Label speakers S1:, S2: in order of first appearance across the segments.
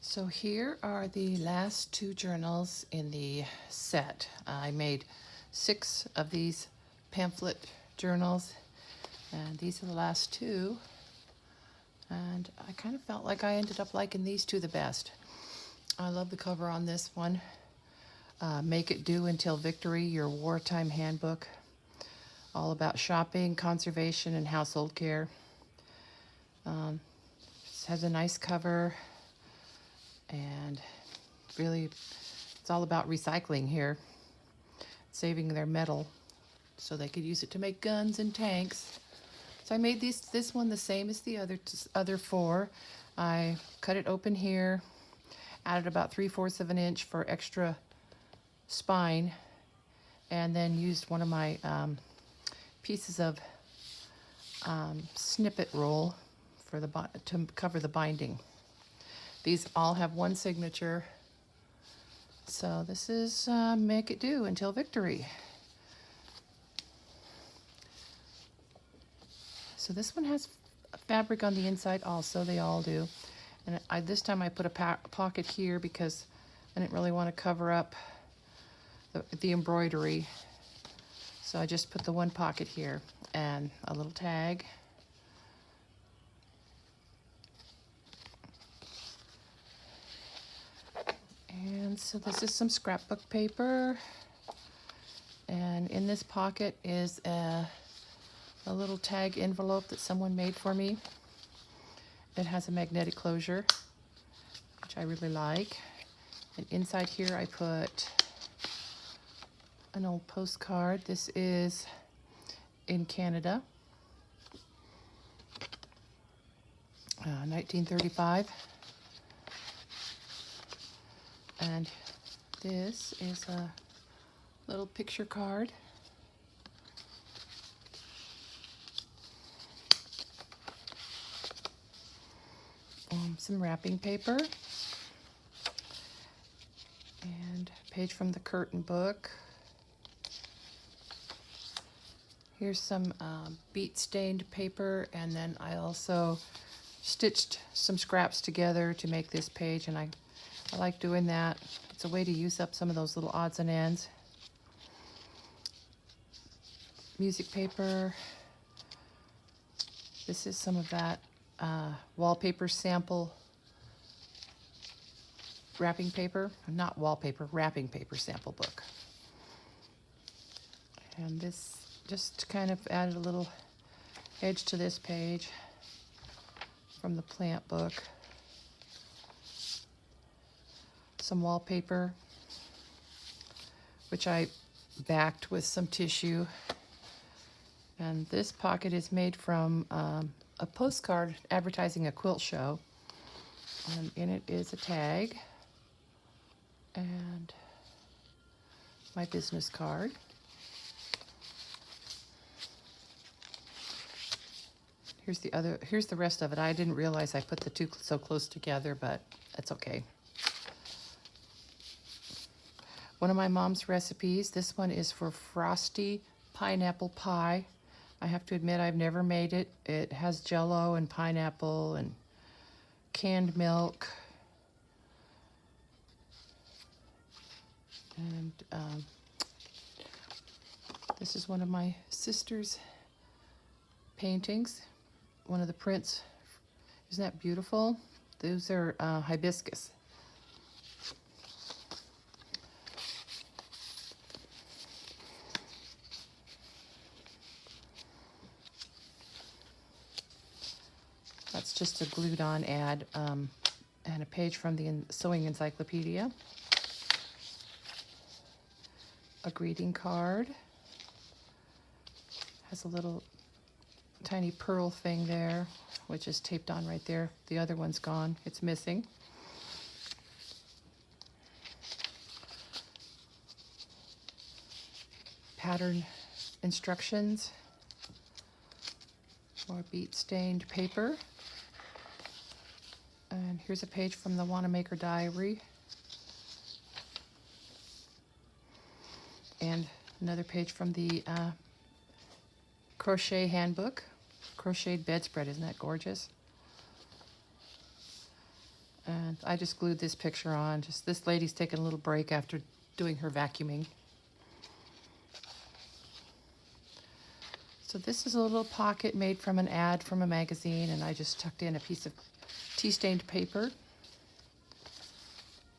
S1: So here are the last two journals in the set. I made 6 of these pamphlet journals, and these are the last two. And I kind of felt like I ended up liking these two the best. I love the cover on this one. Make It Do Until Victory, Your Wartime Handbook. All about shopping, conservation, and household care. It has a nice cover, and really it's all about recycling here, saving their metal so they could use it to make guns and tanks. So I made this one the same as the other 4. I cut it open here, added about 3/4 of an inch for extra spine, and then used one of my pieces of snippet roll for to cover the binding. These all have one signature. So this is Make It Do Until Victory. So this one has fabric on the inside also. They all do. And this time I put a pocket here because I didn't really want to cover up the embroidery. So I just put the one pocket here and a little tag. And so this is some scrapbook paper, and in this pocket is a little tag envelope that someone made for me. It has a magnetic closure, which I really like. And inside here I put an old postcard. This is in Canada, 1935. And this is a little picture card. Some wrapping paper. And a page from the curtain book. Here's some beet stained paper, and then I also stitched some scraps together to make this page, and I like doing that. It's a way to use up some of those little odds and ends. Music paper. This is some of that wallpaper sample wrapping paper. Not wallpaper, wrapping paper sample book. And this just kind of added a little edge to this page from the plant book. Some wallpaper, which I backed with some tissue. And this pocket is made from a postcard advertising a quilt show. And in it is a tag and my business card. Here's the rest of it. I didn't realize I put the two so close together, but that's okay. One of my mom's recipes. This one is for frosty pineapple pie. I have to admit I've never made it. It has Jell-O and pineapple and canned milk. And this is one of my sister's paintings. One of the prints. Isn't that beautiful? Those are hibiscus. That's just a glued on ad, and a page from the sewing encyclopedia. A greeting card. Has a little tiny pearl thing there, which is taped on right there. The other one's gone. It's missing. Pattern instructions. More beet stained paper. And here's a page from the Wanamaker Diary. And another page from the crochet handbook. Crocheted bedspread, isn't that gorgeous? And I just glued this picture on. Just this lady's taking a little break after doing her vacuuming. So this is a little pocket made from an ad from a magazine, and I just tucked in a piece of tea-stained paper.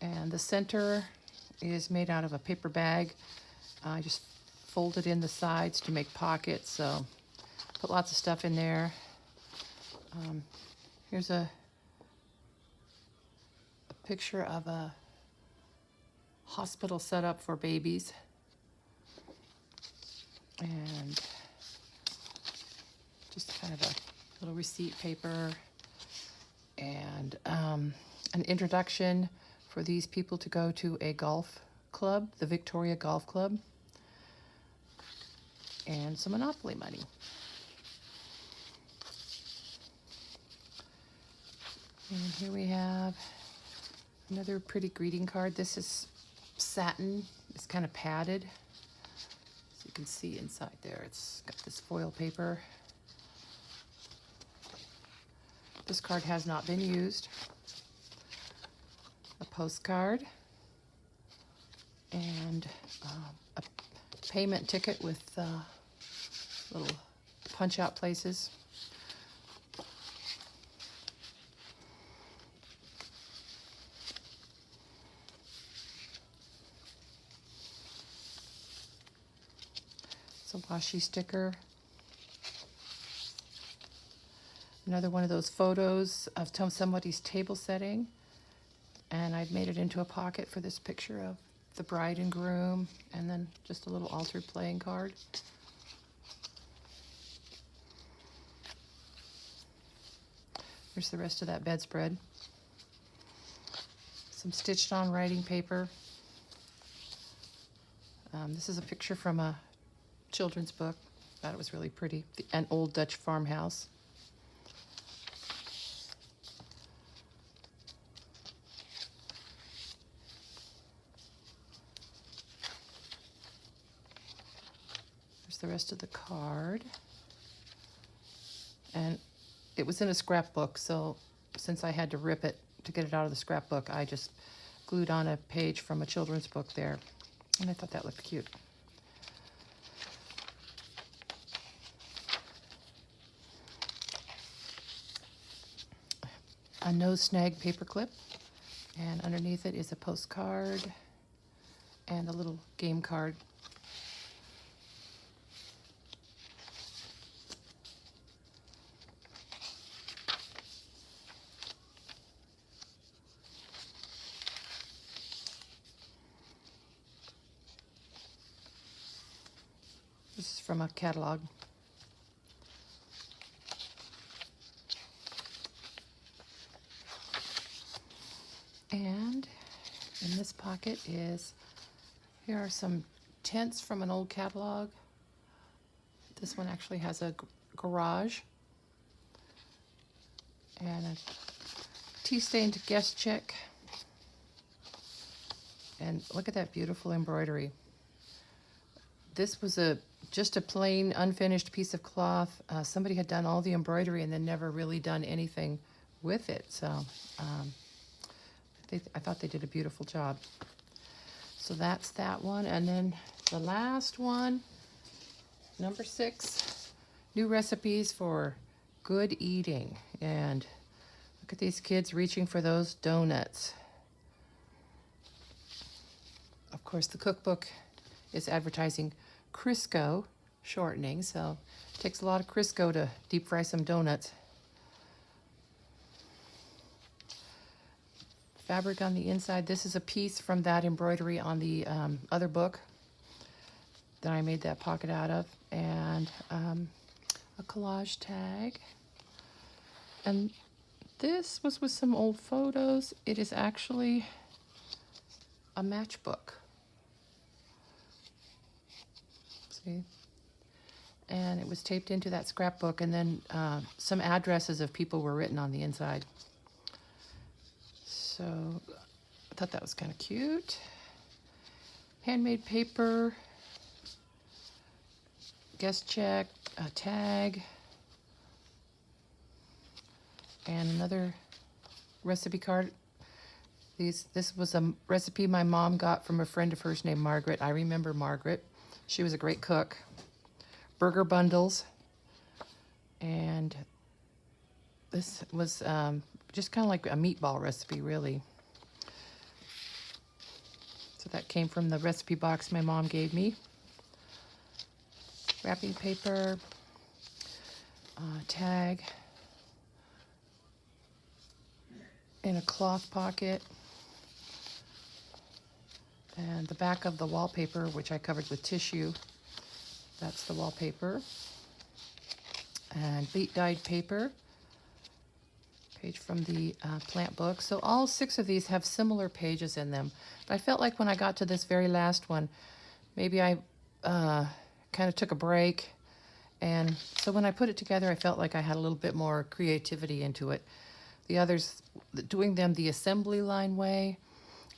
S1: And the center is made out of a paper bag. I just folded in the sides to make pockets, so put lots of stuff in there. Here's a picture of a hospital setup for babies. And just kind of a little receipt paper, and an introduction for these people to go to a golf club, the Victoria Golf Club, and some Monopoly money. And here we have another pretty greeting card. This is satin. It's kind of padded. As you can see inside there, it's got this foil paper. This card has not been used. A postcard and a payment ticket with little punch-out places. It's a washi sticker. Another one of those photos of somebody's table setting, and I've made it into a pocket for this picture of the bride and groom, and then just a little altered playing card. Here's the rest of that bedspread. Some stitched on writing paper. This is a picture from a children's book. Thought it was really pretty. An old Dutch farmhouse. There's the rest of the card. And it was in a scrapbook, so since I had to rip it to get it out of the scrapbook, I just glued on a page from a children's book there. And I thought that looked cute. A nose snag paper clip, and underneath it is a postcard and a little game card. This is from a catalog. And in this pocket here are some tents from an old catalog. This one actually has a garage and a tea-stained guest check. And look at that beautiful embroidery. This was just a plain unfinished piece of cloth. Somebody had done all the embroidery and then never really done anything with it. So I thought they did a beautiful job. So that's that one. And then the last one, number 6, new recipes for good eating. And look at these kids reaching for those donuts. Of course, the cookbook is advertising Crisco shortening, so it takes a lot of Crisco to deep fry some donuts. Fabric on the inside. This is a piece from that embroidery on the other book that I made that pocket out of, and a collage tag. And this was with some old photos. It is actually a matchbook. See? And it was taped into that scrapbook, and then some addresses of people were written on the inside. So I thought that was kind of cute. Handmade paper, guest check, a tag, and another recipe card. This was a recipe my mom got from a friend of hers named Margaret. I remember Margaret. She was a great cook. Burger bundles. And this was just kind of like a meatball recipe, really. So that came from the recipe box my mom gave me. Wrapping paper, tag, in a cloth pocket, and the back of the wallpaper, which I covered with tissue. That's the wallpaper. And beet dyed paper, page from the plant book. So all 6 of these have similar pages in them. But I felt like when I got to this very last one, maybe I kind of took a break. And so when I put it together, I felt like I had a little bit more creativity into it. The others, doing them the assembly line way,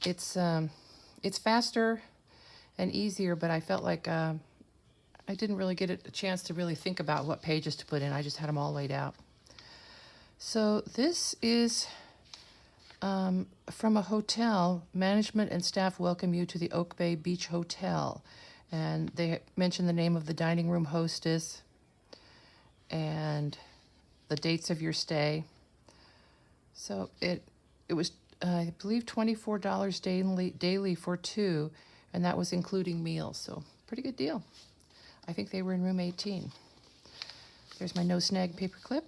S1: it's faster and easier, but I felt like I didn't really get a chance to really think about what pages to put in. I just had them all laid out. So this is from a hotel. Management and staff welcome you to the Oak Bay Beach Hotel. And they mention the name of the dining room hostess and the dates of your stay. So it was, I believe, $24 daily for 2, and that was including meals. So pretty good deal. I think they were in room 18. There's my no snag paper clip.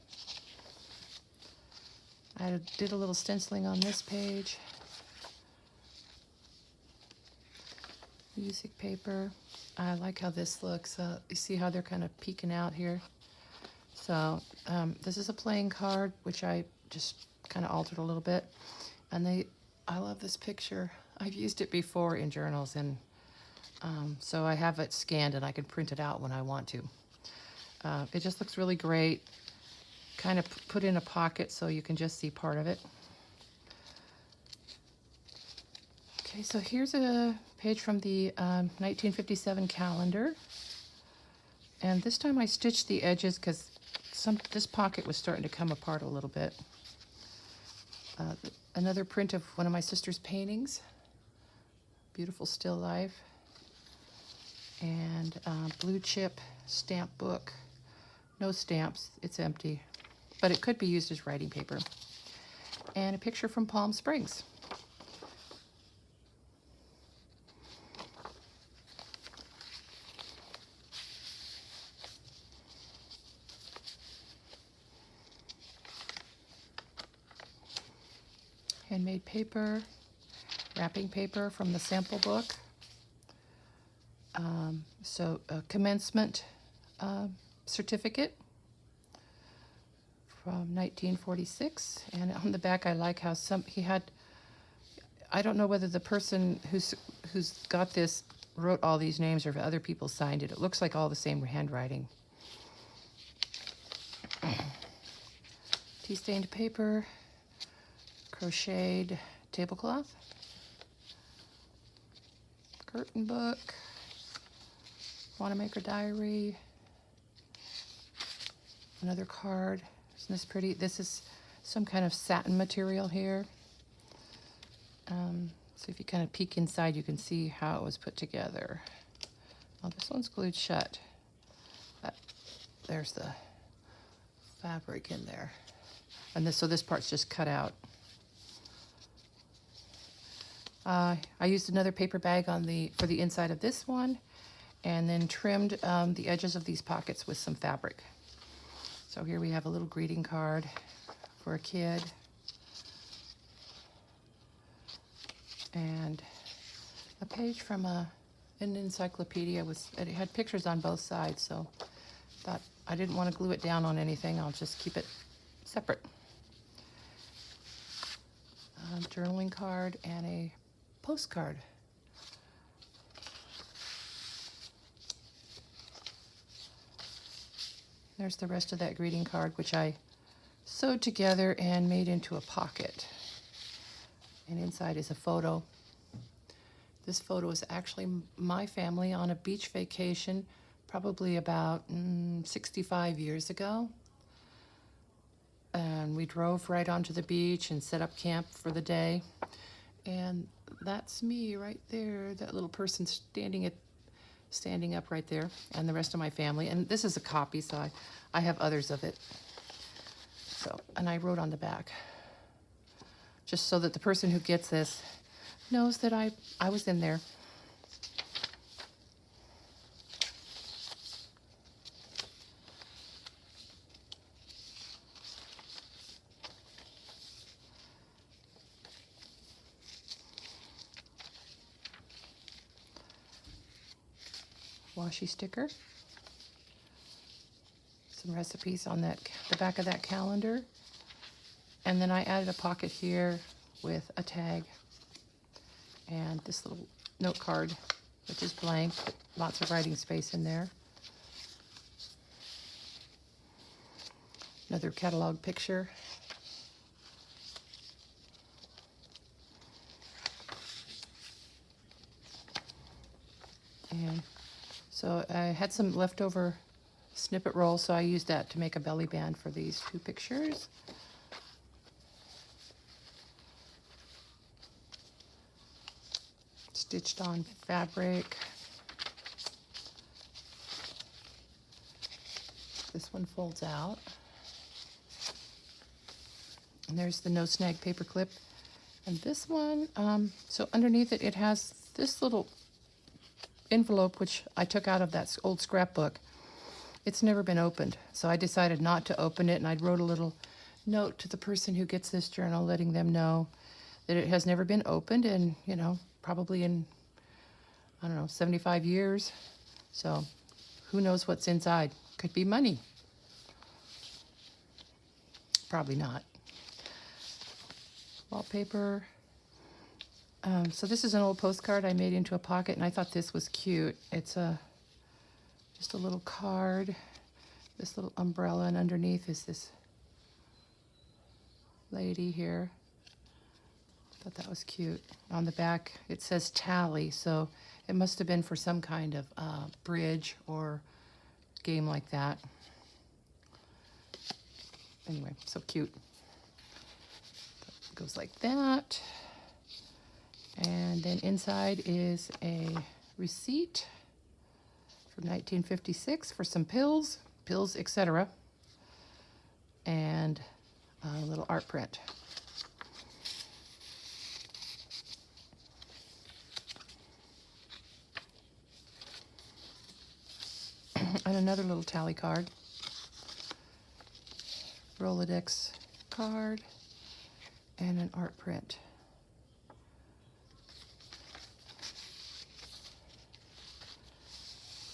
S1: I did a little stenciling on this page. Music paper. I like how this looks. You see how they're kind of peeking out here? So this is a playing card, which I just kind of altered a little bit. And I love this picture. I've used it before in journals, and so I have it scanned and I can print it out when I want to. It just looks really great. Kind of put in a pocket so you can just see part of it. Okay, so here's a page from the 1957 calendar. And this time I stitched the edges because this pocket was starting to come apart a little bit. Another print of one of my sister's paintings. Beautiful still life. And blue chip stamp book. No stamps, it's empty. But it could be used as writing paper. And a picture from Palm Springs. Handmade paper, wrapping paper from the sample book. So a commencement certificate from 1946. And on the back, I like how I don't know whether the person who's got this wrote all these names or if other people signed it. It looks like all the same handwriting. Tea-stained paper, crocheted tablecloth, curtain book, Wanamaker diary, another card. Isn't this pretty? This is some kind of satin material here. So if you kind of peek inside, you can see how it was put together. Well, this one's glued shut. But there's the fabric in there. And so this part's just cut out. I used another paper bag for the inside of this one, and then trimmed the edges of these pockets with some fabric. So here we have a little greeting card for a kid. And a page from an encyclopedia. It had pictures on both sides, so thought I didn't want to glue it down on anything. I'll just keep it separate. Journaling card and a postcard. There's the rest of that greeting card, which I sewed together and made into a pocket. And inside is a photo. This photo is actually my family on a beach vacation, probably about 65 years ago. And we drove right onto the beach and set up camp for the day. And that's me right there, that little person standing up right there, and the rest of my family. And this is a copy, so I have others of it. So, and I wrote on the back, just so that the person who gets this knows that I was in there. Washi sticker. Some recipes on the back of that calendar. And then I added a pocket here with a tag and this little note card, which is blank, but lots of writing space in there. Another catalog picture. And so I had some leftover snippet roll, so I used that to make a belly band for these two pictures. Stitched on fabric. This one folds out. And there's the no snag paper clip. And this one, so underneath it, it has this little envelope, which I took out of that old scrapbook. It's never been opened, so I decided not to open it, and I wrote a little note to the person who gets this journal, letting them know that it has never been opened, and, you know, probably in, I don't know, 75 years. So who knows what's inside? Could be money. Probably not. Wallpaper. So this is an old postcard I made into a pocket, and I thought this was cute. It's just a little card, this little umbrella, and underneath is this lady here. Thought that was cute. On the back, it says tally, so it must have been for some kind of bridge or game like that. Anyway, so cute. It goes like that. And then inside is a receipt from 1956 for some pills, etc. And a little art print. And another little tally card. Rolodex card and an art print.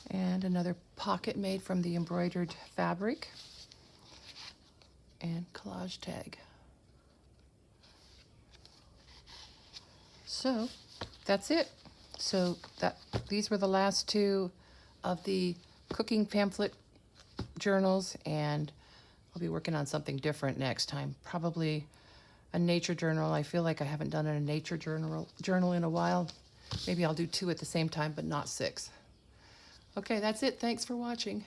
S1: And another pocket made from the embroidered fabric and collage tag. So that's it. So these were the last two of the cooking pamphlet journals, and I'll be working on something different next time. Probably a nature journal. I feel like I haven't done a nature journal in a while. Maybe I'll do two at the same time, but not 6. Okay, that's it. Thanks for watching.